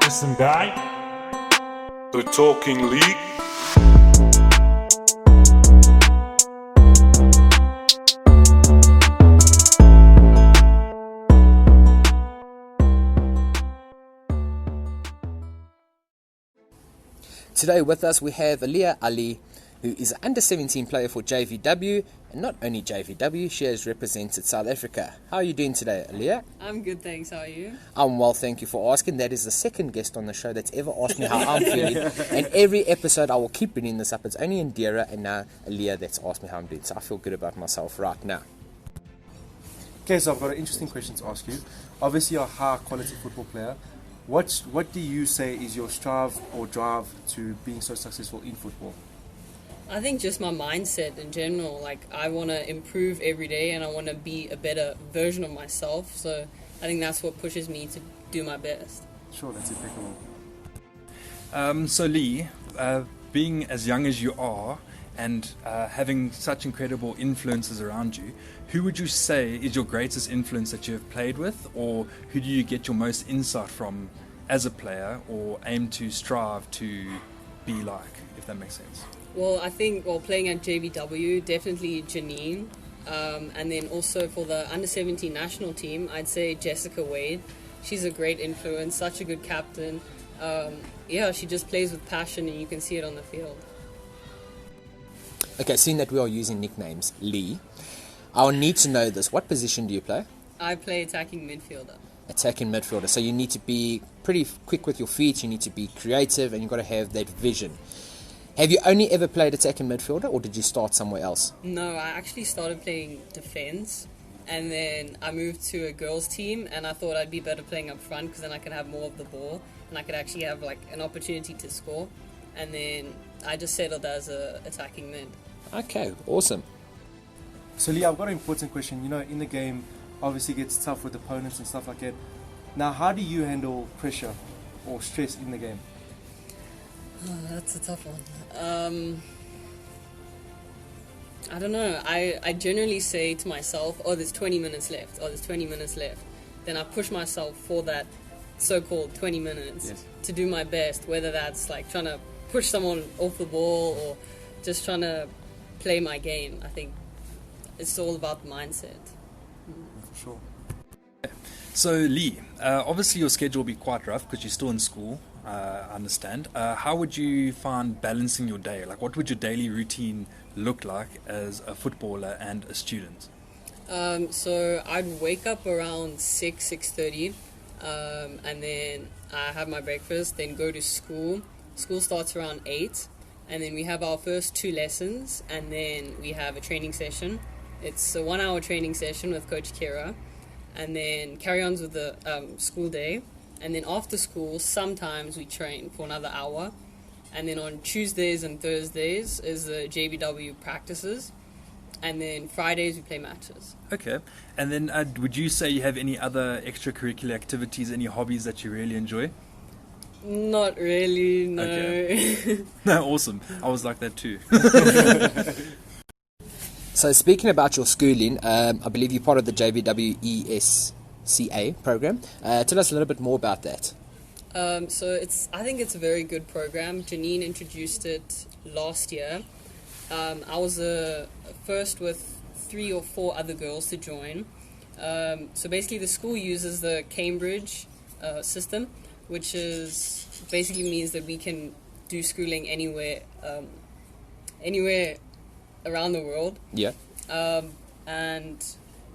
Listen, guy. The Talking League. Today with us we have Aliyaah Ali, who is an under-17 player for JVW, and not only JVW, she has represented South Africa. How are you doing today, Aliyaah? I'm good, thanks. How are you? I'm well, thank you for asking. That is the second guest on the show that's ever asked me how I'm feeling, and every episode I will keep bringing this up. It's only Indira and now Aliyaah that's asked me how I'm doing, so I feel good about myself right now. Okay, so I've got an interesting question to ask you. Obviously, you're a high-quality football player. What do you say is your strive or drive to being so successful in football? I think just my mindset in general. Like, I want to improve every day and I want to be a better version of myself. So I think that's what pushes me to do my best. Sure, that's impeccable. So Lee, being as young as you are and having such incredible influences around you, who would you say is your greatest influence that you have played with, or who do you get your most insight from as a player or aim to strive to be like, if that makes sense? Well, I think playing at JVW, definitely Janine. And then also for the under-17 national team, I'd say Jessica Wade. She's a great influence, such a good captain. She just plays with passion and you can see it on the field. Okay, seeing that we are using nicknames, Lee, I'll need to know this. What position do you play? I play attacking midfielder. Attacking midfielder. So you need to be pretty quick with your feet, you need to be creative, and you've got to have that vision. Have you only ever played attacking midfielder, or did you start somewhere else? No, I actually started playing defence, and then I moved to a girls' team, and I thought I'd be better playing up front because then I could have more of the ball, and I could actually have like an opportunity to score. And then I just settled as a attacking mid. Okay, awesome. So Lee, I've got an important question. You know, in the game, obviously it gets tough with opponents and stuff like that. Now, how do you handle pressure or stress in the game? Oh, that's a tough one. I don't know. I generally say to myself, there's 20 minutes left. There's 20 minutes left. Then I push myself for that so-called 20 minutes to do my best, whether that's like trying to push someone off the ball or just trying to play my game. I think it's all about the mindset. For sure. So Lee, obviously your schedule will be quite rough because you're still in school, I understand. How would you find balancing your day? Like, what would your daily routine look like as a footballer and a student? So I'd wake up around 6:30, and then I have my breakfast, then go to school. School starts around 8, and then we have our first 2 lessons, and then we have a training session. It's a 1-hour training session with Coach Kira, and then carry on with the school day. And then after school, sometimes we train for another hour. And then on Tuesdays and Thursdays is the JVW practices. And then Fridays we play matches. Okay. And then would you say you have any other extracurricular activities, any hobbies that you really enjoy? Not really, no. Okay. No, awesome. I was like that too. So speaking about your schooling, I believe you're part of the JVW ESCA program. Tell us a little bit more about that. So I think it's a very good program. Janine introduced it last year. I was first with 3 or 4 other girls to join. So basically the school uses the Cambridge system, which is basically means that we can do schooling anywhere around the world. Yeah. And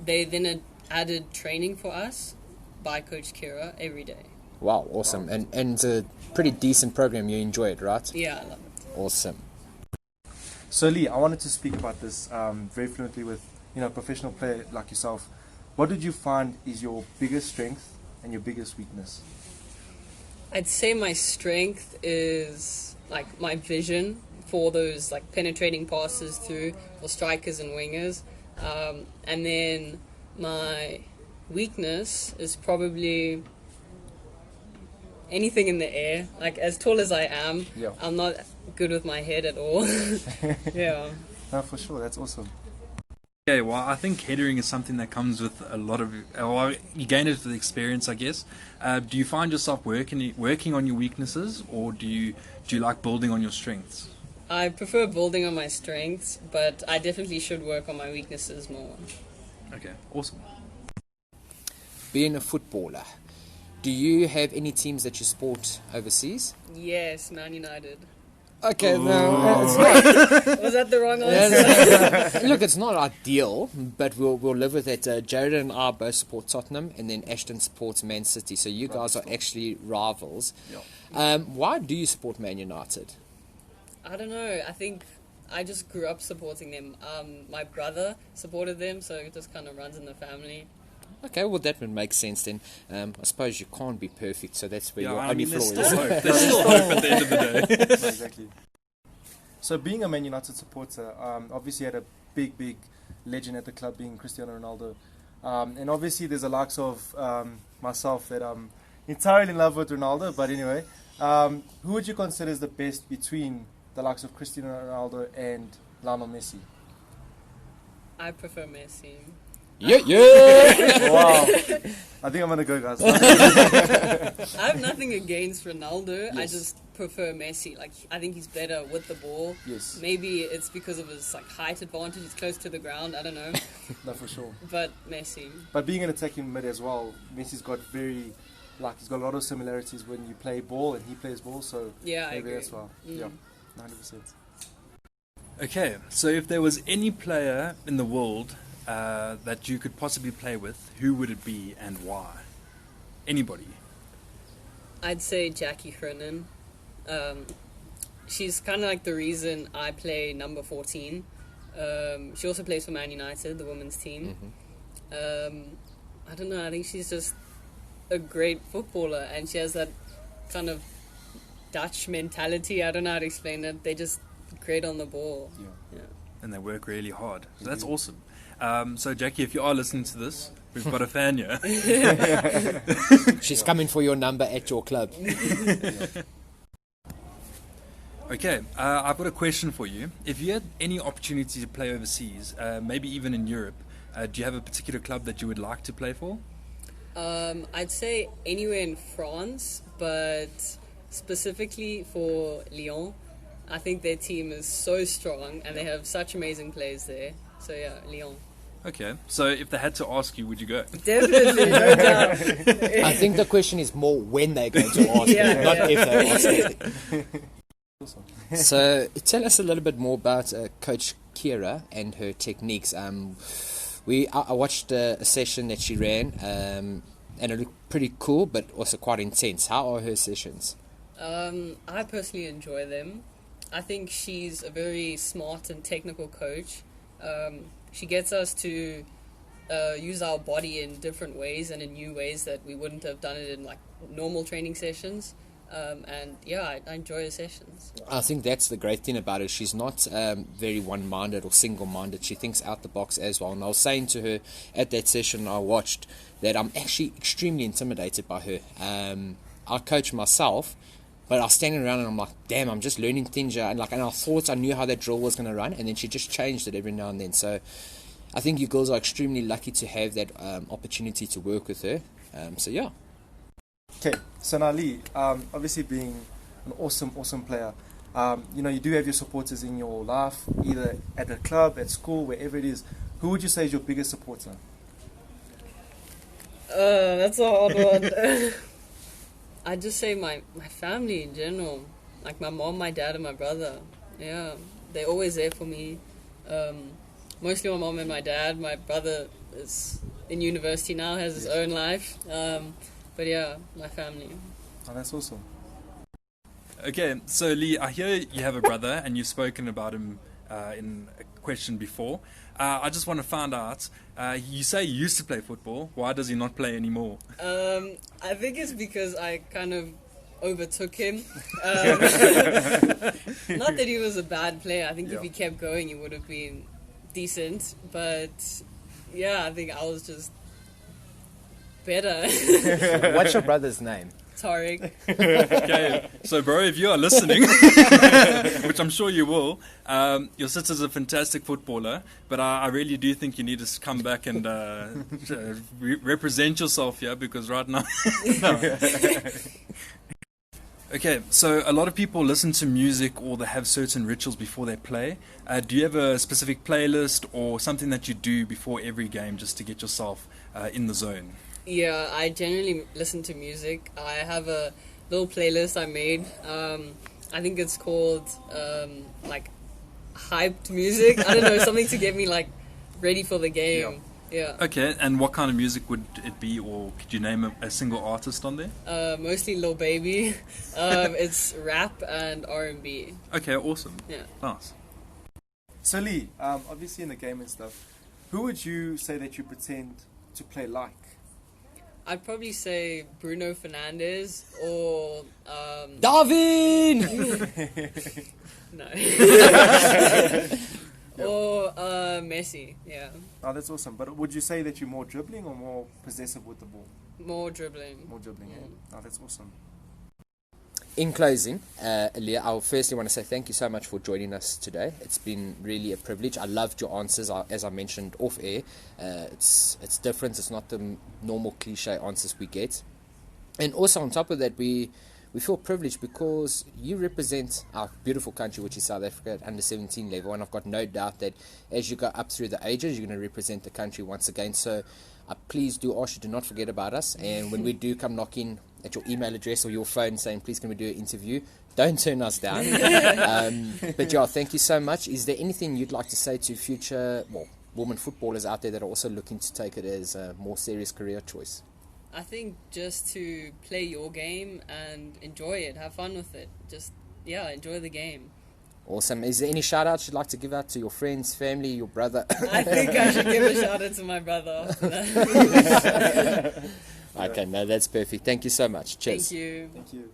they then added training for us by Coach Kira every day. Wow, awesome. And it's a pretty decent program. You enjoy it, right? Yeah, I love it. Awesome. So Lee, I wanted to speak about this very fluently with a professional player like yourself. What did you find is your biggest strength and your biggest weakness? I'd say my strength is like my vision for those like penetrating passes through for strikers and wingers, and then my weakness is probably anything in the air. Like, as tall as I am, I'm not good with my head at all. Yeah. No, for sure, that's awesome. Okay, well, I think headering is something that comes with a lot of, well, you gain it with experience, I guess. Do you find yourself working on your weaknesses, or do you like building on your strengths? I prefer building on my strengths, but I definitely should work on my weaknesses more. Okay, awesome. Being a footballer, do you have any teams that you support overseas? Yes, Man United. Okay, no, it's not. Was that the wrong answer? Look, it's not ideal, but we'll live with it. Jared and I both support Tottenham, and then Ashton supports Man City. So you guys are actually rivals. Why do you support Man United? I don't know. I think I just grew up supporting them. My brother supported them, so it just kind of runs in the family. Okay, well that would make sense then. I suppose you can't be perfect, so that's where your I only mean, flaw there's is. still hope. There's still hope at the end of the day. Exactly. So being a Man United supporter, obviously you had a big legend at the club being Cristiano Ronaldo. And obviously there's the likes of myself that I'm entirely in love with Ronaldo. But anyway, who would you consider is the best between the likes of Cristiano Ronaldo and Lionel Messi? I prefer Messi. Yeah. Wow. I think I'm going to go, guys. I have nothing against Ronaldo. I just prefer Messi. Like, I think he's better with the ball. Yes. Maybe it's because of his height advantage. He's close to the ground. I don't know. No, for sure. But Messi. But being an attacking mid as well, Messi's got he's got a lot of similarities when you play ball and he plays ball. So Yeah, I maybe agree. that's why. Yeah, 100%. Okay, so if there was any player in the world that you could possibly play with, who would it be and why? Anybody. I'd say Jackie Hernan. She's kind of like the reason I play number 14. She also plays for Man United, the women's team. I don't know, I think she's just a great footballer, and she has that kind of Dutch mentality. I don't know how to explain it. They're just great on the ball. Yeah. And they work really hard. So that's awesome. So Jackie, if you are listening to this, we've got a fan here. She's coming for your number at your club. Okay, I've got a question for you. If you had any opportunity to play overseas, maybe even in Europe, do you have a particular club that you would like to play for? I'd say anywhere in France, but specifically for Lyon. I think their team is so strong and they have such amazing players there. So yeah, Lyon. Okay, so if they had to ask you, would you go? Definitely, no doubt. I think the question is more when they're going to ask it, not if they ask it. So tell us a little bit more about Coach Kira and her techniques. I watched a session that she ran, and it looked pretty cool, but also quite intense. How are her sessions? I personally enjoy them. I think she's a very smart and technical coach. She gets us to use our body in different ways and in new ways that we wouldn't have done it in normal training sessions. And yeah, I enjoy her sessions. I think that's the great thing about her. She's not very one-minded or single-minded. She thinks out the box as well. And I was saying to her at that session I watched that I'm actually extremely intimidated by her. I coach myself, but I was standing around and I'm like, damn, I'm just learning things. And I thought I knew how that drill was going to run, and then she just changed it every now and then. So I think you girls are extremely lucky to have that opportunity to work with her. So yeah. Okay, so now Lee, obviously being an awesome player, you do have your supporters in your life, either at the club, at school, wherever it is. Who would you say is your biggest supporter? That's a hard one. I'd just say my family in general, like my mom, my dad, and my brother. Yeah, they're always there for me. Mostly my mom and my dad. My brother is in university now, has his own life. But yeah, my family. Oh, that's awesome. Okay, so Lee, I hear you have a brother and you've spoken about him in a question before. I just want to find out, you say you used to play football. Why does he not play anymore? I think it's because I kind of overtook him. Not that he was a bad player. I think if he kept going, he would have been decent. But yeah, I think I was just better. What's your brother's name? Tariq. Okay, so bro, if you are listening, which I'm sure you will, your sister's a fantastic footballer, but I really do think you need to come back and represent yourself here, because right now... No. Okay, so a lot of people listen to music or they have certain rituals before they play. Do you have a specific playlist or something that you do before every game just to get yourself in the zone? Yeah, I generally listen to music. I have a little playlist I made. I think it's called like hyped music. I don't know, something to get me like ready for the game. Yeah. Okay, and what kind of music would it be, or could you name a single artist on there? Mostly Lil Baby. It's rap and R&B. Okay, awesome. Yeah. Nice. So Lee, obviously in the game and stuff, who would you say that you pretend to play like? I'd probably say Bruno Fernandes or Darwin! no. Or Messi, yeah. Oh, that's awesome. But would you say that you're more dribbling or more possessive with the ball? More dribbling. More dribbling, yeah. Oh, that's awesome. In closing, Aliyaah, I firstly want to say thank you so much for joining us today. It's been really a privilege. I loved your answers, as I mentioned off air. It's different. It's not the normal cliche answers we get. And also on top of that, we feel privileged because you represent our beautiful country, which is South Africa, at under 17 level, and I've got no doubt that as you go up through the ages, you're going to represent the country once again. So please do ask you to not forget about us, and when we do come knocking at your email address or your phone saying, please can we do an interview, don't turn us down. But yeah, thank you so much. Is there anything you'd like to say to future women footballers out there that are also looking to take it as a more serious career choice? I think just to play your game and enjoy it, have fun with it. Just, enjoy the game. Awesome. Is there any shout-outs you'd like to give out to your friends, family, your brother? I think I should give a shout-out to my brother after that. Okay, no, that's perfect. Thank you so much. Cheers. Thank you. Thank you.